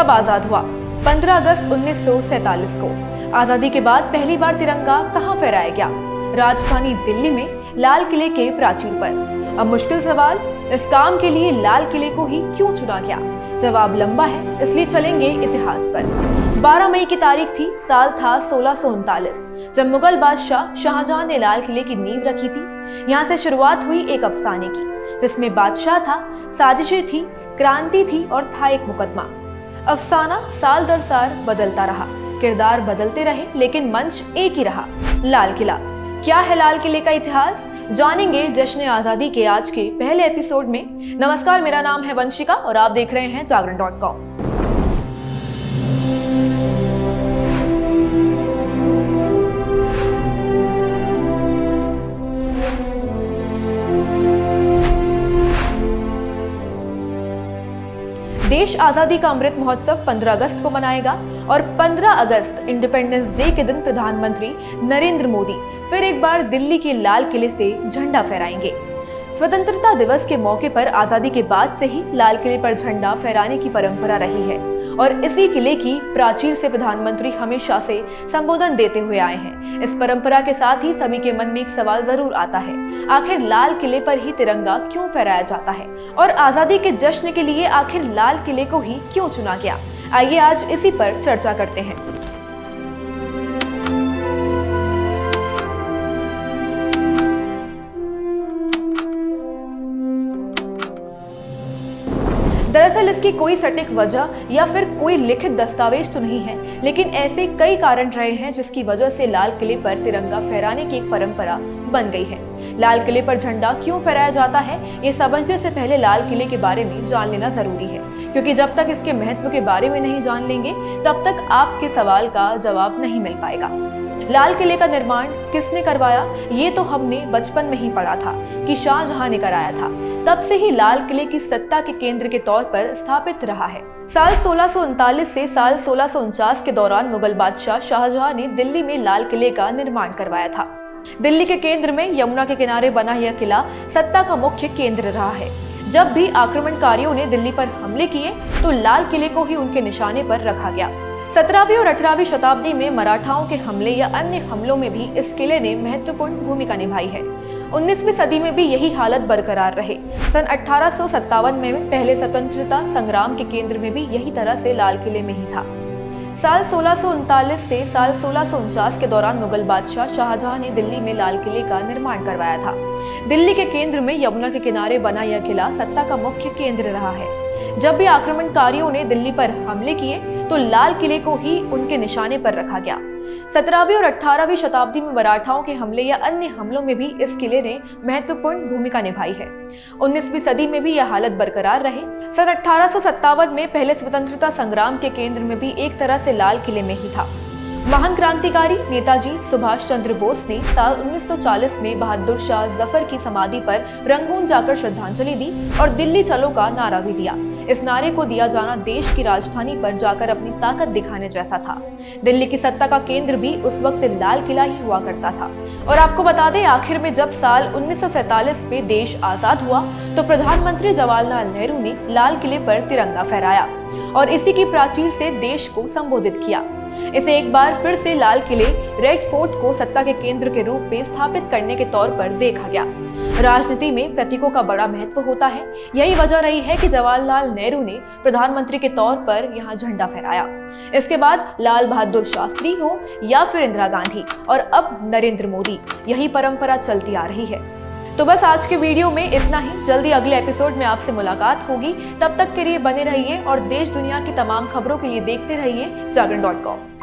कब आजाद हुआ? 15 अगस्त 1947 को। आजादी के बाद पहली बार तिरंगा कहां फहराया गया? राजधानी दिल्ली में लाल किले के प्राचीर पर। अब मुश्किल सवाल, इस काम के लिए लाल किले को ही क्यों चुना गया? जवाब लंबा है, इसलिए चलेंगे इतिहास पर। 12 मई की तारीख थी, साल था 1639, जब मुगल बादशाह शाहजहां ने लाल किले की नींव रखी थी। यहाँ से शुरुआत हुई एक अफसाने की, जिसमें बादशाह था, साजिशें थी, क्रांति थी और था एक मुकदमा। अफसाना साल दर साल बदलता रहा, किरदार बदलते रहे, लेकिन मंच एक ही रहा, लाल किला। क्या है लाल किले का इतिहास? जानेंगे जश्न आजादी के आज के पहले एपिसोड में। नमस्कार, मेरा नाम है वंशिका और आप देख रहे हैं जागरण.com। देश आजादी का अमृत महोत्सव 15 अगस्त को मनाएगा और 15 अगस्त इंडिपेंडेंस डे के दिन प्रधानमंत्री नरेंद्र मोदी फिर एक बार दिल्ली के लाल किले से झंडा फहराएंगे। स्वतंत्रता दिवस के मौके पर आजादी के बाद से ही लाल किले पर झंडा फहराने की परंपरा रही है और इसी किले की प्राचीर से प्रधानमंत्री हमेशा से संबोधन देते हुए आए हैं। इस परंपरा के साथ ही सभी के मन में एक सवाल जरूर आता है, आखिर लाल किले पर ही तिरंगा क्यों फहराया जाता है और आजादी के जश्न के लिए आखिर लाल किले को ही क्यों चुना गया? आइए आज इसी पर चर्चा करते हैं। दरअसल इसकी कोई सटीक वजह या फिर कोई लिखित दस्तावेज तो नहीं है, लेकिन ऐसे कई कारण रहे हैं जिसकी वजह से लाल किले पर तिरंगा फहराने की एक परंपरा बन गई है। लाल किले पर झंडा क्यों फहराया जाता है, ये समझने से पहले लाल किले के बारे में जान लेना जरूरी है, क्योंकि जब तक इसके महत्व के बारे में नहीं जान लेंगे तब तक आपके सवाल का जवाब नहीं मिल पाएगा। लाल किले का निर्माण किसने करवाया, ये तो हमने बचपन में ही पढ़ा था कि शाहजहां ने कराया था। तब से ही लाल किले की सत्ता के केंद्र के तौर पर स्थापित रहा है। साल 1639 से साल 1649 के दौरान मुगल बादशाह शाहजहां ने दिल्ली में लाल किले का निर्माण करवाया था। दिल्ली के केंद्र में यमुना के किनारे बना यह किला सत्ता का मुख्य केंद्र रहा है। जब भी आक्रमणकारियों ने दिल्ली पर हमले किए तो लाल किले को ही उनके निशाने पर रखा गया। 17वीं और 18वीं शताब्दी में मराठाओं के हमले या अन्य हमलों में भी इस किले ने महत्वपूर्ण भूमिका निभाई है। 19वीं सदी में भी यही हालत बरकरार रहे। सन 1857 में पहले स्वतंत्रता संग्राम के केंद्र में भी यही तरह से लाल किले में ही था। साल 1639 से साल 1649 के दौरान मुगल बादशाह शाहजहां ने दिल्ली में लाल किले का निर्माण करवाया था। दिल्ली के केंद्र में यमुना के किनारे बना यह किला सत्ता का मुख्य केंद्र रहा है। जब भी आक्रमणकारियों ने दिल्ली पर हमले किए तो लाल किले को ही उनके निशाने पर रखा गया। 17वीं और 18वीं शताब्दी में मराठाओं के हमले या अन्य हमलों में भी इस किले ने महत्वपूर्ण भूमिका निभाई है। 19वीं सदी में भी यह हालत बरकरार रहे। सन 1857 में पहले स्वतंत्रता संग्राम के केंद्र में भी एक तरह से लाल किले में ही था। महान क्रांतिकारी नेताजी सुभाष चंद्र बोस ने साल 1940 में बहादुर शाह जफर की समाधि पर रंगून जाकर श्रद्धांजलि दी और दिल्ली चलो का नारा भी दिया। इस नारे को दिया जाना देश की राजधानी पर जाकर अपनी ताकत दिखाने जैसा था। दिल्ली की सत्ता का केंद्र भी उस वक्त लाल किला ही हुआ करता था। और आपको बता दें, आखिर में जब साल 1947 में देश आजाद हुआ तो प्रधानमंत्री जवाहरलाल नेहरू ने लाल किले पर तिरंगा फहराया और इसी की प्राचीर से देश को संबोधित किया। इसे एक बार फिर से लाल किले रेड फोर्ट को सत्ता के केंद्र के रूप में स्थापित करने के तौर पर देखा गया। राजनीति में प्रतीकों का बड़ा महत्व होता है। यही वजह रही है कि जवाहरलाल नेहरू ने प्रधानमंत्री के तौर पर यहाँ झंडा फहराया। इसके बाद लाल बहादुर शास्त्री हो या फिर इंदिरा गांधी और अब नरेंद्र मोदी, यही परंपरा चलती आ रही है। तो बस आज के वीडियो में इतना ही। जल्दी अगले एपिसोड में आपसे मुलाकात होगी। तब तक के लिए बने रहिए और देश दुनिया की तमाम खबरों के लिए देखते रहिए जागरण.com।